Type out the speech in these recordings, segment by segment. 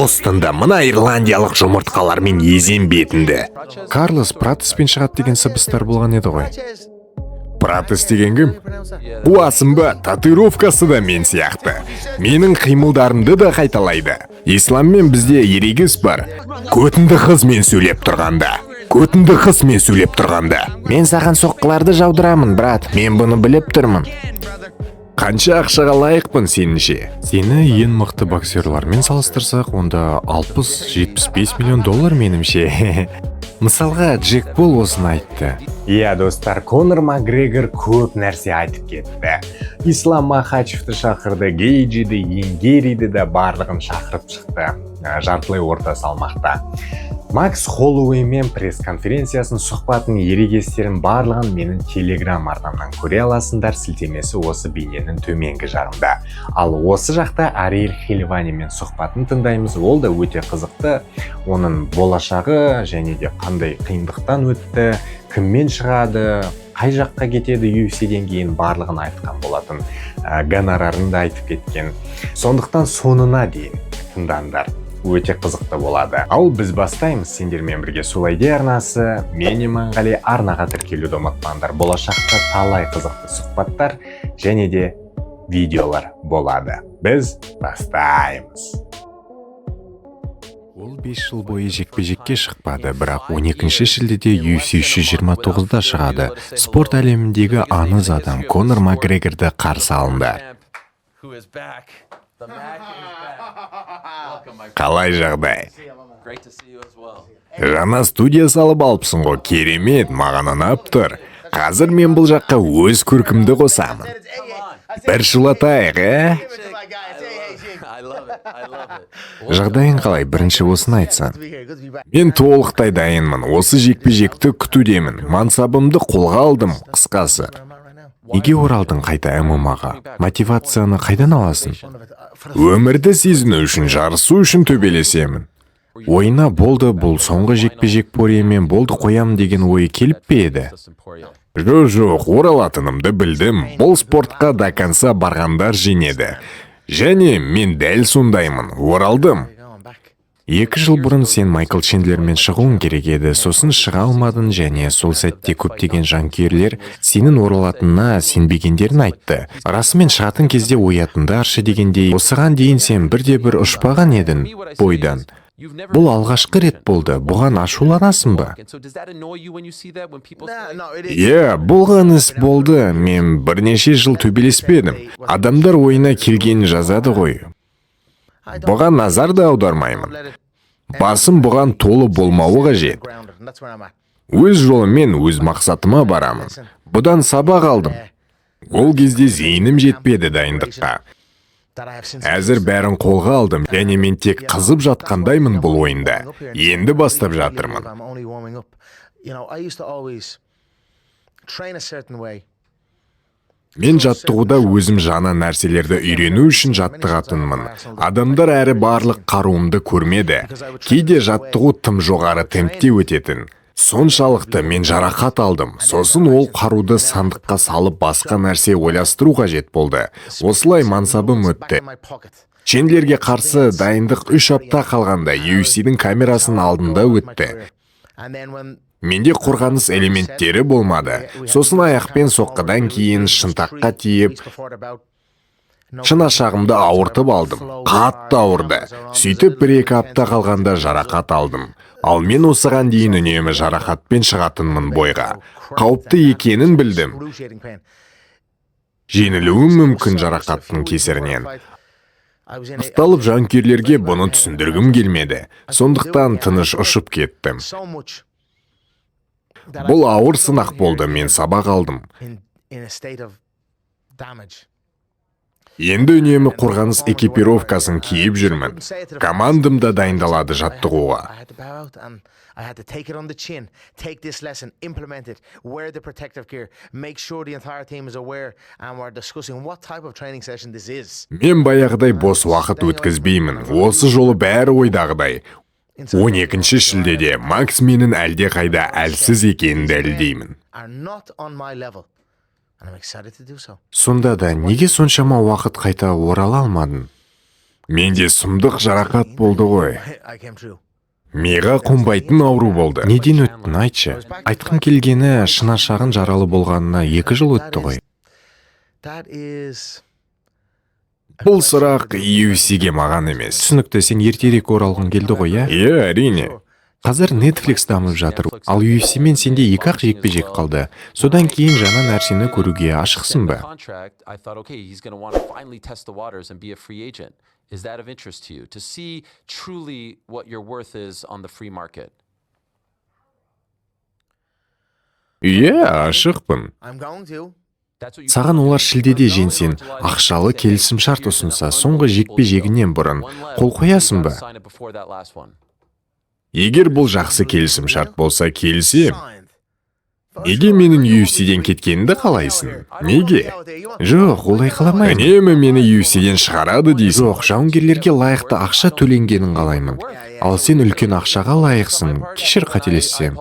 Бостонда мына ирландиялық жұмыртқалармен езен-бетінді. Карлос Пратеспен шығады деген сыбыстар болған еді ғой. Пратес деген кім? Буасың ба, татуировкасы да мен сияқты. Менің қимылдарымды да қайталайды. Исламмен бізде ерегіс бар. Көтінді қыз мен сөйлеп тұрғанда. Көтінді қыз мен сөйлеп тұрғанда. Мен саған соққыларды жаудырамын, брат. Мен бұны біліп тұрмын. Қанша ақшаға лайықпын сеніңше? Сені ең мықты боксерлармен салыстырсақ, онда 60-75 миллион доллар менімше. Мысалға, Джек Пол осыны айтты. Иә, достар, Конор Макгрегор көп нәрсе айтып кетті. Ислам Махачевті шақырды, Гейджиді, Ингериді де барлығын шақырып шықты. Жартылай орта салмақта. Макс Холлоуеймен пресс-конференциясын сұхбатын ерегестерін барлығын менің телеграм арнамнан көре аласыңдар, сілтемесі осы бейненің төменгі жағында. Ал осы жақта Ариэль Хеливанимен сұхбатын тыңдаймыз, ол да өте қызықты. Оның болашағы және де қандай қиындықтан өтті, кіммен шығады, қай жаққа кетеді UFC-ден кейін барлығын айтқан болатын. Гонорарын да айтып кеткен. Сондықтан соңына дейін тыңдаңдар. Өте қызықты болады. Ал біз бастаймыз. Сендермен бірге Сулайде арнасы, мен Иманғали. Арнаға тіркелуді ұмытпаңдар. Болашақта талай қызықты сұхбаттар және де видеолар болады. Біз бастаймыз. Ол 5 жыл бойы жекпе-жекке шықпады, бірақ 12 шілдеде UFC 329-да шығады. Спорт әлеміндегі аңыз адам Конор Макгрегорды қарсы алынды. Қалай жағдай? Жаңа студия салып алыпсың ғой, керемет, маған ұнап тұр. Қазір мен бұл жаққа өз көркімді қосамын. Бір шулатайық, Жағдайың қалай, бірінші осыны айтсан. Мен толықтай дайынмын, осы жекпе-жекті күтудемін. Мансабымды қолға алдым, қысқасы. Неге оралдың қайта ММА-ға? Мотивацияны қайдан аласың? Өмірді сезіну үшін, жарысу үшін төбелесемін. Ойына болды, бұл соңғы жекпе-жек Пориемен болды қоямын деген ойы келіп пе еді? Жоқ, оралатынымды білдім. Бұл спортқа до конца барғандар жеңеді. Және мен дәл сондаймын, оралдым. 2 жыл бұрын сен Майкл Чендлермен шығуың керек еді, сосын шыға алмадың және сол сәтте көптеген жанкүйерлер сенің оралатынына сенбегендерін айтты. Расымен шығатын кезде оятындаршы дегендей, осыған дейін сен бірде-бір ұшпаған едің бойдан. Бұл алғашқы рет болды, бұған ашуланасың ба? Болған іс болды, мен бірнеше жыл төбелеспедім. Адамдар ойына келгенін жазады ғой. Бұған назар да аудармаймын. Басым бұған толы болмауы қажет. Өз жолымен өз мақсатыма барамын. Бұдан сабақ алдым. Ол кезде зейінім жетпеді дайындыққа. Әзір бәрін қолға алдым, және мен тек қызып жатқандаймын бұл ойында. Енді бастап жатырмын. Мен жаттығуда өзім жаңа нәрселерді үйрену үшін жаттығатынмын. Адамдар әрі барлық қаруымды көрмеді. Кейде жаттығу тым жоғары темпте өтетін. Соншалықты мен жарақат алдым. Сосын ол қаруды сандыққа салып басқа нәрсе ойластыру қажет болды. Осылай мансабым өтті. Чендлерге қарсы дайындық 3 апта қалғанда UFC-дің камерасын алдында өтті. Менде қорғаныс элементтері болмады. Сосын аяқпен соққыдан кейін шынтаққа тиіп, шынашағымды ауыртып алдым. Қатты ауырды. Сөйтіп 1-2 апта қалғанда жарақат алдым. Ал мен осыған дейін үнемі жарақатпен шығатынмын бойға. Қауіпті екенін білдім. Жеңілуім мүмкін жарақаттың кесірінен. Ықталып жанкүйерлерге бұны түсіндіргім келмеді. Сондықтан тыныш ұшып кеттім. Бұл ауыр сынақ болды, мен сабақ алдым. Енді үнемі қорғаныс экипировкасын киіп жүрмін. Командам да дайындалады жаттығуға. Мен баяғыдай бос уақыт өткізбеймін. Осы жолы бәрі ойдағыдай. 12 шілдеде Макс менің әлде қайда әлсіз екенін дәлелдеймін. Сонда да неге соншама уақыт қайта орала алмадың? Менде сұмдық жарақат болды ғой. Миға қонбайтын ауру болды. Неден өттің, айтшы? Айтқым келгені шынашағын жаралы болғанына 2 жыл өтті ғой. Бұл сұрақ UFC-ге маған емес. Түсінікті, сен ертерек оралғың келді ғой, иә? Иә, әрине. Қазір Netflix дамып жатыр, ал UFC-мен сенде 2-ақ жекпе-жек қалды. Содан кейін жаңа нәрсені көруге ашықсың ба? Is that of interest to you to see truly what your worth is on the free market? Иә, ашықпын. Саған олар шілдеде женсен, ақшалы келісім шарт ұсынса, соңғы жекпе-жегінен бұрын қол қоясың ба? Егер бұл жақсы келісім шарт болса, келісем. Неге менің UFC-ден кеткенімді қалайсың? Неге? Жоқ, олай қаламаймын. Үнемі мені UFC-ден шығарады дейсің. Жоқ, жауынгерлерге лайықты ақша төленгенін қалаймын. Ал сен үлкен ақшаға лайықсың. Кешір, қателессем.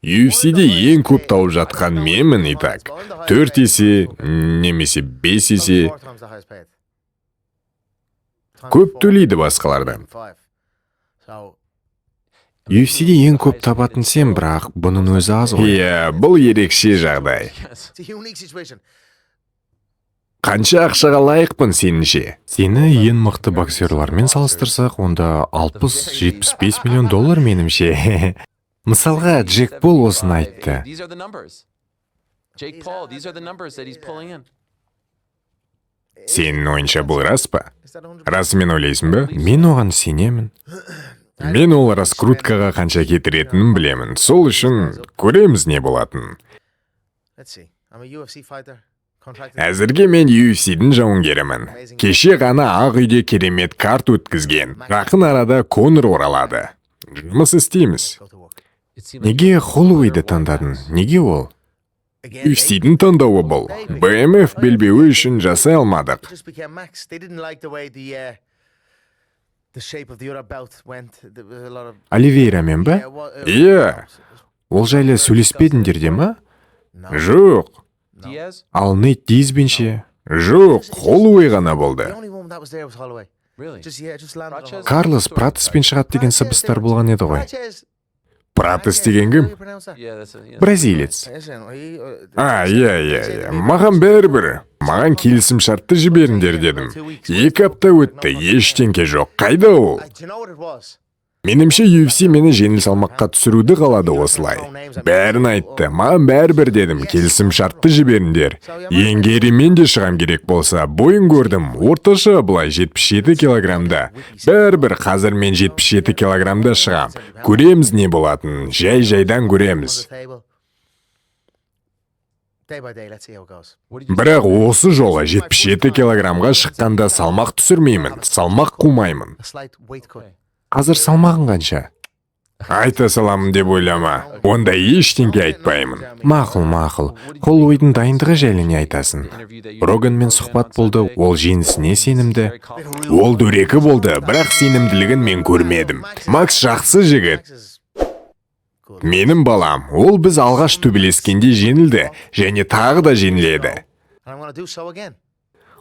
UFC-де ең көп тауып жатқан менмін, итак. 4 есе, немесе 5 есе. Көп төлейді басқалардан. UFC-де ең көп табатын сен, бірақ бұның өзі аз ғой. Иә, бұл ерекше жағдай. Қанша ақшаға лайықпын сеніңше? Сені ең мықты боксерлармен салыстырсақ, онда 60-75 миллион доллар менімше. Мысалға, Джек Пол осыны айтты. Сенің ойынша бұл рас па? Расымен ойлайсың ба? Мен оған сенемін. Мен ол раскруткаға қанша кетіретінін білемін. Сол үшін көреміз не болатын. Әзірге мен UFC-дің жауынгерімін. Кеше ғана Ақ үйде керемет карт өткізген. Жақын арада Конор оралады. Жұмыс істейміз. Неге Холлоуэйді таңдадың? Неге ол? UFC-дің таңдауы бұл. BMF белбеуі үшін жасай алмадық. Оливейрамен ба? Иә. Ол жайлы сөйлеспедіңдер де ма? Жоқ. Ал Нейт Диазбен ше? Жоқ, Холлоуэй ғана болды. Карлос Пратоспен шығады деген сыбыстар болған еді ғой. Пратос деген кім? Бразилец. Иә. Маған бәрібір. Маған келісім шартты жіберіңдер дедім. 2 апта өтті, ештеңке жоқ. Қайда ол? Менімше UFC мені жеңіл салмаққа түсіруді қалады осылай. Бәрін айтты, маған бәрібір дедім, келісім шартты жіберіңдер. Енгеримен де шығам керек болса, бойын көрдім, орташа бұлай 77 килограмда. Бәрібір қазір мен 77 килограмда шығам. Көреміз не болатын, жай-жайдан көреміз. Бірақ осы жолы 77 килограмға шыққанда салмақ түсірмеймін, салмақ қумаймын. Қазір салмағың қанша? Айта саламын деп ойлама. Онда ештеңке айтпаймын. Мақұл. Холлоуэйдің дайындығы жайлы не айтасың? Роганмен сұхбат болды, ол жеңісіне сенімді. Ол дөрекі болды, бірақ сенімділігін мен көрмедім. Макс жақсы жігіт. Менің балам, ол біз алғаш төбелескенде жеңілді, және тағы да жеңіледі.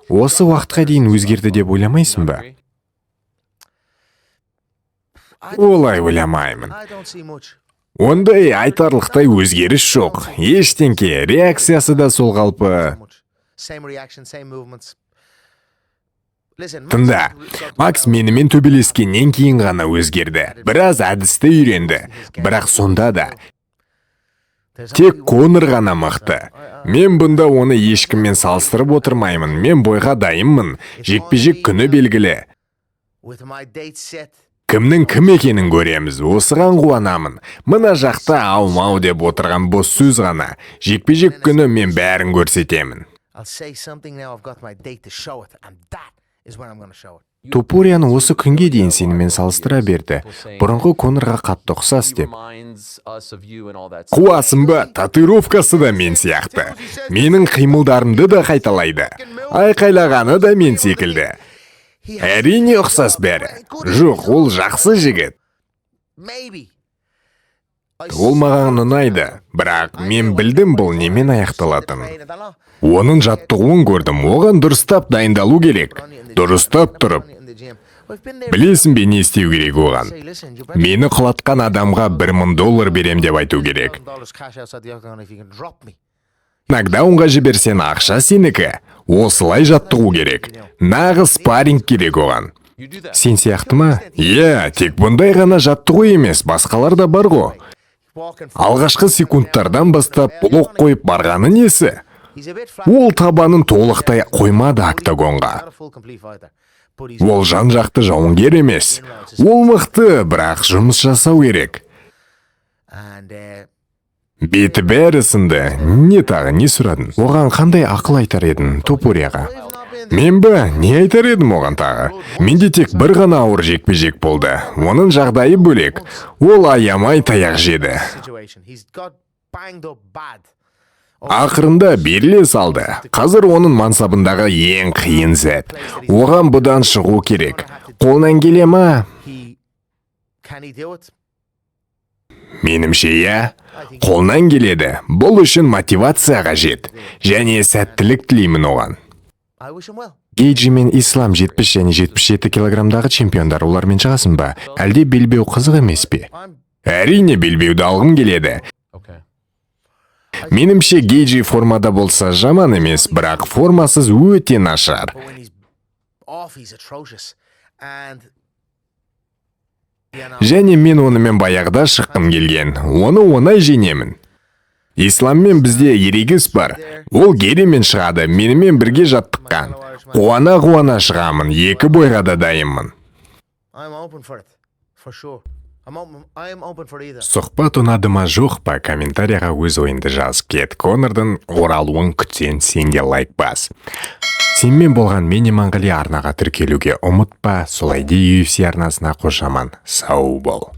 Осы уақытқа дейін өзгерді деп ойламайсың ба? Олай ойламаймын. Ондай айтарлықтай өзгеріс жоқ. Ештеңке, реакциясы да сол қалпы. Тыңда, Макс менімен төбелескеннен кейін ғана өзгерді. Біраз әдісті үйренді. Бірақ сонда да тек Конор ғана мықты. Мен бұнда оны ешкіммен салыстырып отырмаймын. Мен бойға дайынмын. Жекпе-жек күні белгілі. Кімнің кім екенін көреміз, осыған қуанамын. Мына жақта аумау деп отырған бос сөз ғана. Жекпе-жек күні мен бәрін көрсетемін. Топурияны осы күнге дейін сенімен салыстыра берді. Бұрынғы Конорға қатты ұқсас деп. Қуасың ба, татуировкасы да мен сияқты. Менің қимылдарымды да қайталайды. Айқайлағаны да мен секілді. Әрине ұқсас бәрі. Жоқ, ол жақсы жігіт. Ол маған ұнайды, бірақ мен білдім бұл немен аяқталатынын. Оның жаттығуын көрдім, оған дұрыстап дайындалу керек. Дұрыстап тұрып. Білесің бе не істеу керек оған? Мені құлатқан адамға $1000 берем деп айту керек. Нокдаунға жіберсен ақша сенікі. Осылай жаттығу керек. Нағыз спарринг керек оған. You do that. Сен сияқты ма? Иә, тек бұндай ғана жаттығу емес, басқалар да бар ғой. Алғашқы секундтардан бастап блок қойып барғаны несі? Ол табанын толықтай қоймады октагонға. Ол жан-жақты жауынгер емес. Ол мықты, бірақ жұмыс жасау керек. Беті бәрі сынды. Не тағы, не сұрадың? Оған қандай ақыл айтар едің, Топурияға? Мен бі, не айтар едім оған тағы? Менде тек бір ғана ауыр жекпе-жек болды. Оның жағдайы бөлек. Ол аямай таяқ жеді. Ақырында беріле салды. Қазір оның мансабындағы ең қиын сәт. Оған бұдан шығу керек. Қолынан келе ма? Менімше иә, қолынан келеді. Бұл үшін мотивация қажет. Және сәттілік тілеймін оған. Гейджи мен Ислам 70 және 77 килограмдағы чемпиондар, олармен шығасың ба? Әлде белбеу қызық емес пе? Әрине белбеуді алғым келеді. Okay. Менімше Гейджи формада болса жаман емес, бірақ формасыз өте нашар. Және мен онымен баяғыда шыққым келген. Оны оңай жеңемін. Исламмен бізде ерегіс бар. Ол Геримен шығады, менімен бірге жаттыққан. Қуана шығамын, екі бойға да дайынмын. Сұхбат ұнады ма жоқ па, комментарияға өз ойынды жаз. Кет Конордың оралуын күтсең, сенде лайк бас. Сенмен болған Мен Монғолия арнаға тіркелуге ұмытпа, солай де UFC арнасына қошаман. Сау бол.